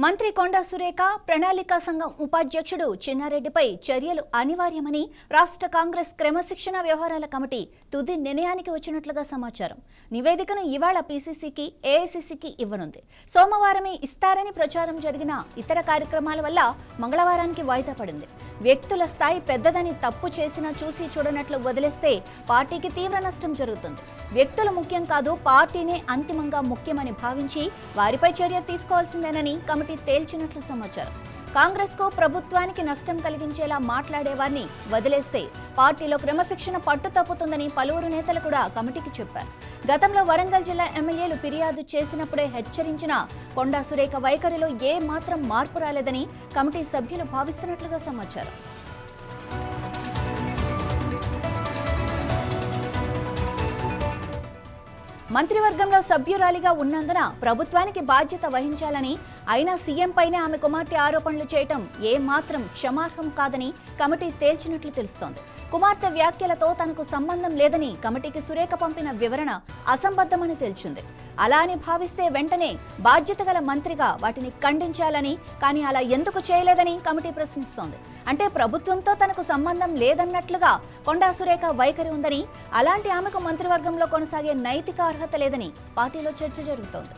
మంత్రి కొండా సురేఖ ప్రణాళికా సంఘం ఉపాధ్యక్షుడు చిన్నారెడ్డిపై చర్యలు అనివార్యమని రాష్ట్ర కాంగ్రెస్ క్రమశిక్షణ వ్యవహారాల కమిటీ తుది నిర్ణయానికి వచ్చినట్లుగా సమాచారం. నివేదికను ఇవాళ పీసీసీకి, ఏఐసీసీకి ఇవ్వనుంది. సోమవారమే ఇస్తారని ప్రచారం జరిగిన ఇతర కార్యక్రమాల వల్ల మంగళవారానికి వాయిదా పడింది. వ్యక్తుల స్థాయి పెద్దదని తప్పు చేసినా చూసి చూడనట్లు వదిలేస్తే పార్టీకి తీవ్ర నష్టం జరుగుతుంది. వ్యక్తులు ముఖ్యం కాదు, పార్టీనే అంతిమంగా ముఖ్యమని భావించి వారిపై చర్య తీసుకోవాల్సిందేనని కమిటీ తేల్చినట్లు సమాచారం. కాంగ్రెస్ కు ప్రభుత్వానికి నష్టం కలిగించేలా మాట్లాడేవారిని వదిలేస్తే పార్టీలో క్రమశిక్షణ పట్టు తప్పుతుందని పలువురు నేతలు కూడా కమిటీకి చెప్పారు. గతంలో వరంగల్ జిల్లా ఎమ్మెల్యేలు ఫిర్యాదు చేసినప్పుడే హెచ్చరించిన కొండా సురేఖ వైఖరిలో ఏ మాత్రం మార్పు రాలేదని కమిటీ సభ్యులు భావిస్తున్నట్లుగా సమాచారం. మంత్రివర్గంలో సభ్యురాలిగా ఉన్నందున ప్రభుత్వానికి బాధ్యత వహించాలని, అయినా సీఎం పైనే ఆమె కుమార్తె ఆరోపణలు చేయటం ఏమాత్రం క్షమార్హం కాదని కమిటీ తేల్చినట్లు తెలుస్తోంది. కుమార్తె వ్యాఖ్యలతో తనకు సంబంధం లేదని కమిటీకి సురేఖ పంపిన వివరణ అసంబద్ధమని తేల్చింది. అలా అని భావిస్తే వెంటనే బాధ్యత గల మంత్రిగా వాటిని ఖండించాలని, కానీ అలా ఎందుకు చేయలేదని కమిటీ ప్రశ్నిస్తోంది. అంటే ప్రభుత్వంతో తనకు సంబంధం లేదన్నట్లుగా కొండా సురేఖ వైఖరి ఉందని, అలాంటి ఆమెకు మంత్రివర్గంలో కొనసాగే నైతిక అర్హత లేదని పార్టీలో చర్చ జరుగుతోంది.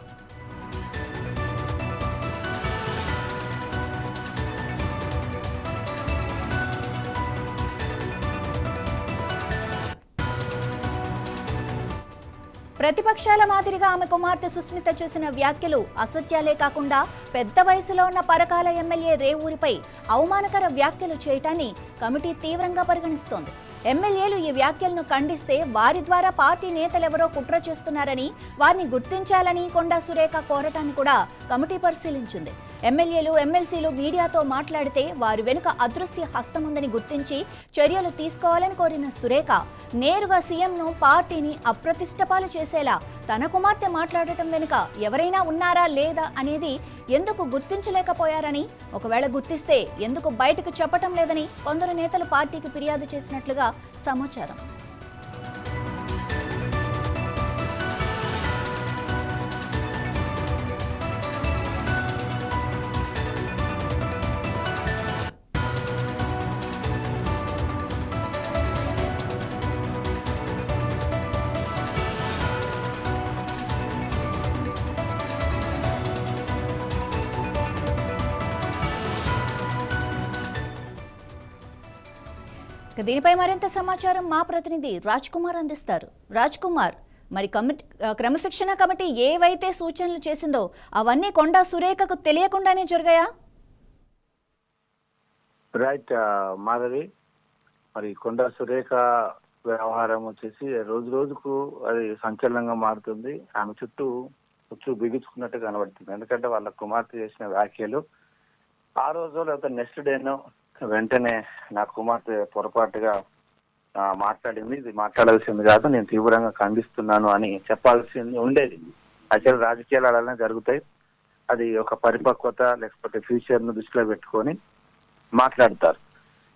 ప్రతిపక్షాల మాదిరిగా ఆమె కుమార్తె సుస్మిత చేసిన వ్యాఖ్యలు అసత్యాలే కాకుండా పెద్ద వయసులో ఉన్న పరకాల ఎమ్మెల్యే రేవూరిపై అవమానకర వ్యాఖ్యలు చేయటాన్ని కమిటీ తీవ్రంగా పరిగణిస్తోంది. ఎమ్మెల్యేలు ఈ వ్యాఖ్యలను ఖండిస్తే వారి ద్వారా పార్టీ నేతలెవరో కుట్ర చేస్తున్నారని, వారిని గుర్తించాలని కొండా సురేఖ కోరటాన్ని కూడా కమిటీ పరిశీలించింది. ఎమ్మెల్యేలు, ఎమ్మెల్సీలు మీడియాతో మాట్లాడితే వారి వెనుక అదృశ్య హస్తం ఉందని గుర్తించి చర్యలు తీసుకోవాలని కోరిన సురేఖ నేరుగా సీఎంను, పార్టీని అప్రతిష్టపాలు చేసేలా తన కుమార్తె మాట్లాడటం వెనుక ఎవరైనా ఉన్నారా లేదా అనేది ఎందుకు గుర్తించలేకపోయారని, ఒకవేళ గుర్తిస్తే ఎందుకు బయటకు చెప్పటం లేదని కొందరు నేతలు పార్టీకి ఫిర్యాదు చేసినట్లుగా సమాచారం. దీనిపై మరింత సమాచారం మా ప్రతినిధి రాజ్ కుమార్ అందిస్తారు. రాజ్ కుమార్, మరి క్రమశిక్షణ కమిటీ ఏవైతే సూచనలు చేసిందో అవన్నీ కొండా సురేఖకు తెలియకుండానే జరిగాయా? రైట్ మాధవి, మరి కొండా సురేఖ వ్యవహారం వచ్చేసి రోజు రోజుకు అది సంచలనంగా మారుతుంది. ఆమె చుట్టూ బిగించుకున్నట్టు కనబడుతుంది. ఎందుకంటే వాళ్ళ కుమార్తె చేసిన వ్యాఖ్యలు ఆ రోజు లేకపోతే నెక్స్ట్ డేనో వెంటనే నా కుమార్తె పొరపాటుగా మాట్లాడింది, ఇది మాట్లాడాల్సింది కాదు, నేను తీవ్రంగా ఖండిస్తున్నాను అని చెప్పాల్సింది ఉండేది. యాక్చువల్ రాజకీయాలు అలానే జరుగుతాయి. అది ఒక పరిపక్వత లేకపోతే ఫ్యూచర్ ను దృష్టిలో పెట్టుకొని మాట్లాడతారు.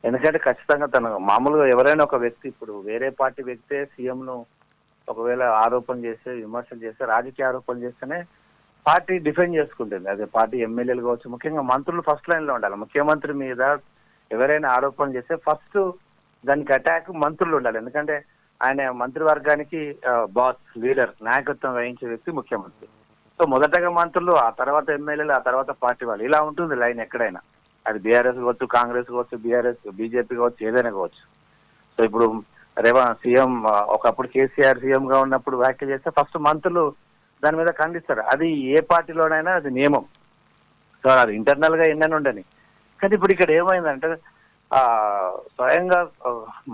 ఎందుకంటే ఖచ్చితంగా తన మామూలుగా ఎవరైనా ఒక వ్యక్తి, ఇప్పుడు వేరే పార్టీ వ్యక్తే సీఎం ను ఒకవేళ ఆరోపణ చేస్తే, విమర్శలు చేస్తే, రాజకీయ ఆరోపణలు చేస్తేనే పార్టీ డిఫెండ్ చేసుకుంటుంది. అదే పార్టీ ఎమ్మెల్యేలు కావచ్చు, ముఖ్యంగా మంత్రులు ఫస్ట్ లైన్ లో ఉండాలి. ముఖ్యమంత్రి మీద ఎవరైనా ఆరోపణ చేస్తే ఫస్ట్ దానికి అటాక్ మంత్రులు ఉండాలి. ఎందుకంటే ఆయన మంత్రివర్గానికి బాస్, లీడర్, నాయకత్వం వహించే వ్యక్తి ముఖ్యమంత్రి. సో మొదటగా మంత్రులు, ఆ తర్వాత ఎమ్మెల్యేలు, ఆ తర్వాత పార్టీ వాళ్ళు, ఇలా ఉంటుంది లైన్ ఎక్కడైనా. అది బీఆర్ఎస్ కావచ్చు, కాంగ్రెస్ కావచ్చు, బీజేపీ కావచ్చు, ఏదైనా కావచ్చు. సో ఇప్పుడు సీఎం ఒకప్పుడు కేసీఆర్ సీఎం గా ఉన్నప్పుడు వ్యాఖ్య చేస్తే ఫస్ట్ మంత్రులు దాని మీద ఖండిస్తారు. అది ఏ పార్టీలోనైనా అది నియమం. సో అది ఇంటర్నల్ గా ఎన్నని ఉండని. కానీ ఇప్పుడు ఇక్కడ ఏమైందంటే స్వయంగా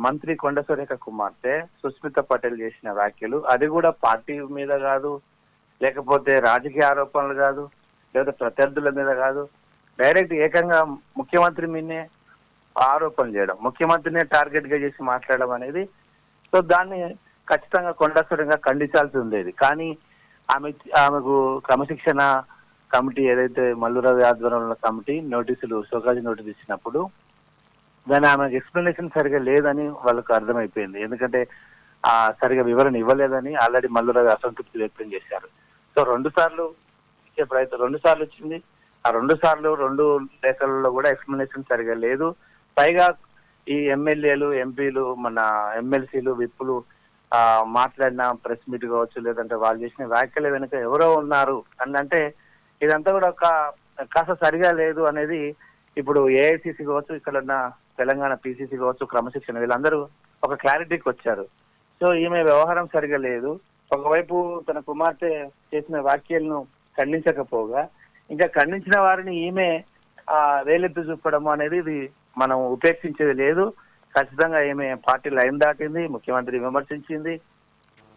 మంత్రి కొండా సురేఖ కుమార్తె సుస్మిత పటేల్ చేసిన వ్యాఖ్యలు, అది కూడా పార్టీ మీద కాదు, లేకపోతే రాజకీయ ఆరోపణలు కాదు, లేదా ప్రత్యర్థుల మీద కాదు, డైరెక్ట్ ఏకంగా ముఖ్యమంత్రి మీదనే ఆరోపణలు చేయడం, ముఖ్యమంత్రినే టార్గెట్ గా చేసి మాట్లాడడం అనేది, సో దాన్ని ఖచ్చితంగా కొండా సురేఖ ఖండించాల్సి ఉండేది. కానీ ఆమెకు క్రమశిక్షణ కమిటీ ఏదైతే మల్లురావు ఆధ్వర్యంలో కమిటీ నోటీసులు, షోకాజ్ నోటీసు ఇచ్చినప్పుడు దాని ఆమెకు ఎక్స్ప్లెనేషన్ సరిగా లేదని వాళ్ళకు అర్థమైపోయింది. ఎందుకంటే సరిగా వివరణ ఇవ్వలేదని ఆల్రెడీ మల్లురావు అసంతృప్తి వ్యక్తం చేశారు. సో 2 సార్లు ఇచ్చే ప్రయత్నం, 2 సార్లు వచ్చింది. ఆ 2 సార్లు 2 లేఖలలో కూడా ఎక్స్ప్లెనేషన్ సరిగా లేదు. పైగా ఈ ఎమ్మెల్యేలు, ఎంపీలు, మన ఎమ్మెల్సీలు, విప్పులు మాట్లాడిన ప్రెస్ మీట్ కావచ్చు, లేదంటే వాళ్ళు చేసిన వ్యాఖ్యల వెనుక ఎవరో ఉన్నారు అంటే ఇదంతా కూడా కాస్త సరిగా లేదు అనేది ఇప్పుడు ఏఐసిసి కావచ్చు, ఇక్కడ ఉన్న తెలంగాణ పిసిసి కావచ్చు, క్రమశిక్షణ వీళ్ళందరూ ఒక క్లారిటీకి వచ్చారు. సో ఈమె వ్యవహారం సరిగా లేదు. ఒకవైపు తన కుమార్తె చేసిన వ్యాఖ్యలను ఖండించకపోగా ఇంకా ఖండించిన వారిని ఈమె వేలెత్తు చూపడం అనేది ఇది మనం ఉపేక్షించేది లేదు. ఖచ్చితంగా ఈమె పార్టీ లైన్ దాటింది, ముఖ్యమంత్రి విమర్శించింది,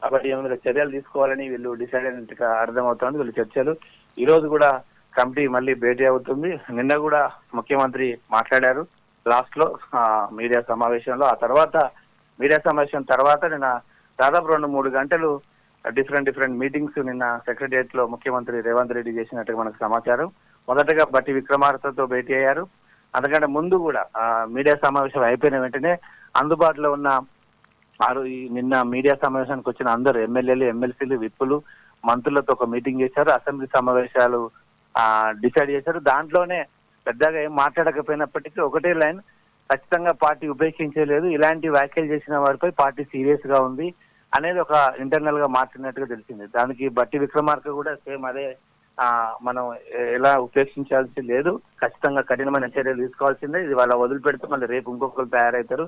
కాబట్టి ఈమె మీద చర్యలు తీసుకోవాలని వీళ్ళు డిసైడ్ అయినట్టుగా అర్థమవుతోంది. వీళ్ళు చర్చలు ఈ రోజు కూడా కమిటీ మళ్ళీ భేటీ అవుతుంది. నిన్న కూడా ముఖ్యమంత్రి మాట్లాడారు లాస్ట్ లో మీడియా సమావేశంలో. ఆ తర్వాత మీడియా సమావేశం తర్వాత నిన్న దాదాపు 2-3 గంటలు డిఫరెంట్ మీటింగ్స్ నిన్న సెక్రటరియట్ లో ముఖ్యమంత్రి రేవంత్ రెడ్డి చేసినట్టుగా మనకు సమాచారం. మొదటగా బట్టి విక్రమార్కతో భేటీ అయ్యారు. అందుకంటే ముందు కూడా మీడియా సమావేశం అయిపోయిన వెంటనే అందుబాటులో ఉన్న నిన్న మీడియా సమావేశానికి వచ్చిన అందరూ ఎమ్మెల్యేలు, ఎమ్మెల్సీలు, విప్పులు, మంత్రులతో ఒక మీటింగ్ చేశారు. అసెంబ్లీ సమావేశాలు డిసైడ్ చేశారు. దాంట్లోనే పెద్దగా ఏం మాట్లాడకపోయినప్పటికీ ఒకటే లైన్, ఖచ్చితంగా పార్టీ ఉపేక్షించలేదు, ఇలాంటి వ్యాఖ్యలు చేసిన వారిపై పార్టీ సీరియస్ గా ఉంది అనేది ఒక ఇంటర్నల్ గా మాట్లాడినట్టుగా తెలిసింది. దానికి బట్టి విక్రమార్క కూడా సేమ్ అదే, మనం ఎలా ఉపేక్షించాల్సి లేదు, ఖచ్చితంగా కఠినమైన చర్యలు తీసుకోవాల్సిందే, ఇది వాళ్ళ వదిలిపెడితే మళ్ళీ రేపు ఇంకొకరు తయారవుతారు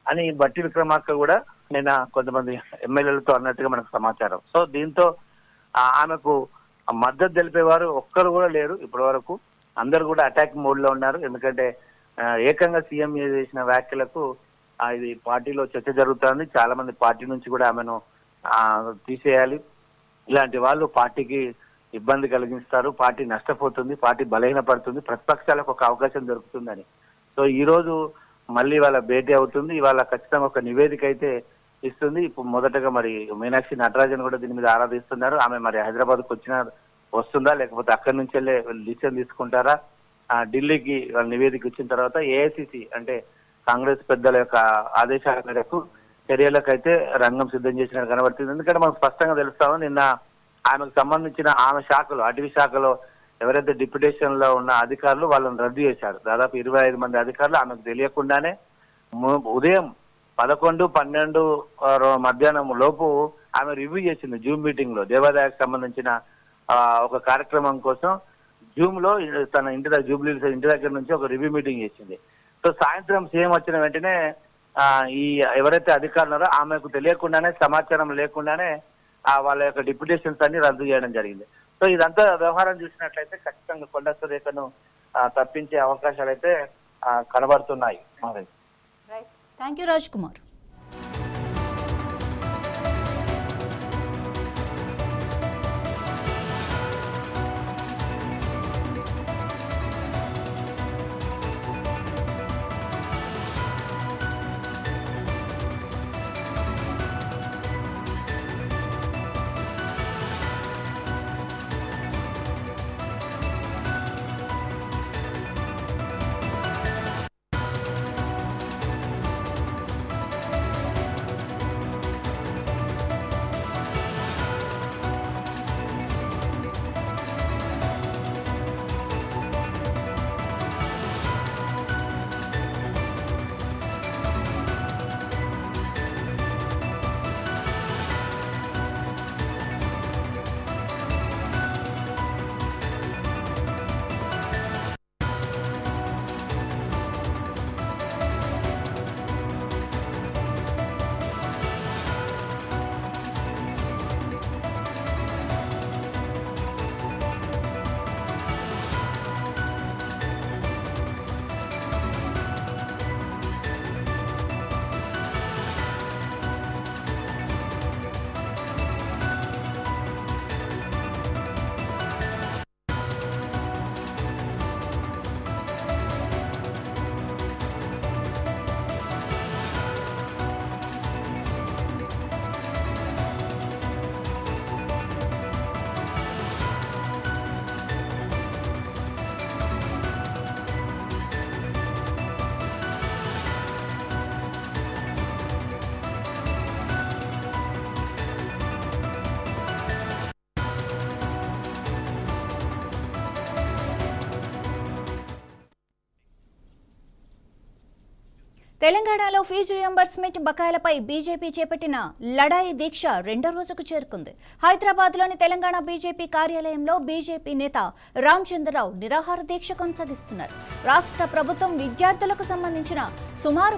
అని బట్టి విక్రమార్క కూడా నిన్న కొంతమంది ఎమ్మెల్యేలతో అన్నట్టుగా మనకు సమాచారం. సో దీంతో ఆమెకు మద్దతు తెలిపేవారు ఒక్కరు కూడా లేరు ఇప్పటి వరకు. అందరు కూడా అటాక్ మోడ్ లో ఉన్నారు. ఎందుకంటే ఏకంగా సీఎం చేసిన వ్యాఖ్యలకు ఇది పార్టీలో చర్చ జరుగుతుంది. చాలా మంది పార్టీ నుంచి కూడా ఆమెను తీసేయాలి, ఇలాంటి వాళ్ళు పార్టీకి ఇబ్బంది కలిగిస్తారు, పార్టీ నష్టపోతుంది, పార్టీ బలహీనపడుతుంది, ప్రతిపక్షాలకు ఒక అవకాశం దొరుకుతుందని. సో ఈ రోజు మళ్ళీ వాళ్ళ భేటీ అవుతుంది. ఇవాళ ఖచ్చితంగా ఒక నివేదిక అయితే ఇస్తుంది. ఇప్పుడు మొదటగా మరి మీనాక్షి నటరాజన్ కూడా దీని మీద ఆరాధిస్తున్నారు. ఆమె మరి హైదరాబాద్ కు వస్తుందా, లేకపోతే అక్కడి నుంచి వెళ్ళే డిసిషన్ తీసుకుంటారా, ఢిల్లీకి నివేదిక ఇచ్చిన తర్వాత ఏఐసిసి అంటే కాంగ్రెస్ పెద్దల యొక్క ఆదేశాల మేరకు చర్యలకైతే రంగం సిద్ధం చేసినట్టు కనబడుతుంది. ఎందుకంటే మనకు స్పష్టంగా తెలుస్తామో నిన్న ఆమెకు సంబంధించిన ఆమె శాఖలో, అటవీ శాఖలో ఎవరైతే డిప్యుటేషన్ లో ఉన్న అధికారులు వాళ్ళని రద్దు చేశారు. దాదాపు 25 మంది అధికారులు ఆమెకు తెలియకుండానే ఉదయం 11-12 మధ్యాహ్నం లోపు ఆమె రివ్యూ చేసింది జూమ్ మీటింగ్ లో. దేవాదాయకు సంబంధించిన ఒక కార్యక్రమం కోసం జూమ్ లో తన జూబ్లీ ఇంటి దగ్గర నుంచి ఒక రివ్యూ మీటింగ్ చేసింది. సో సాయంత్రం సీఎం వచ్చిన వెంటనే ఈ ఎవరైతే అధికారులు ఉన్నారో ఆమెకు తెలియకుండానే, సమాచారం లేకుండానే వాళ్ళ యొక్క డిప్యుటేషన్స్ అన్ని రద్దు చేయడం జరిగింది. సో ఇదంతా వ్యవహారం చూసినట్లయితే ఖచ్చితంగా కొండా సురేఖను తప్పించే అవకాశాలు అయితే కనబడుతున్నాయి. Thank you Raj Kumar. తెలంగాణలో ఫీజు రియంబర్స్మెంట్ బకాయిలపై బీజేపీ చేపట్టిన లడాయి దీక్ష రెండో రోజుకు చేరుకుంది. హైదరాబాద్లోని తెలంగాణ బీజేపీ కార్యాలయంలో బీజేపీ నేత రామచంద్రరావు నిరాహార దీక్ష కొనసాగిస్తున్నారు. రాష్ట్ర ప్రభుత్వం విద్యార్థులకు సంబంధించిన సుమారు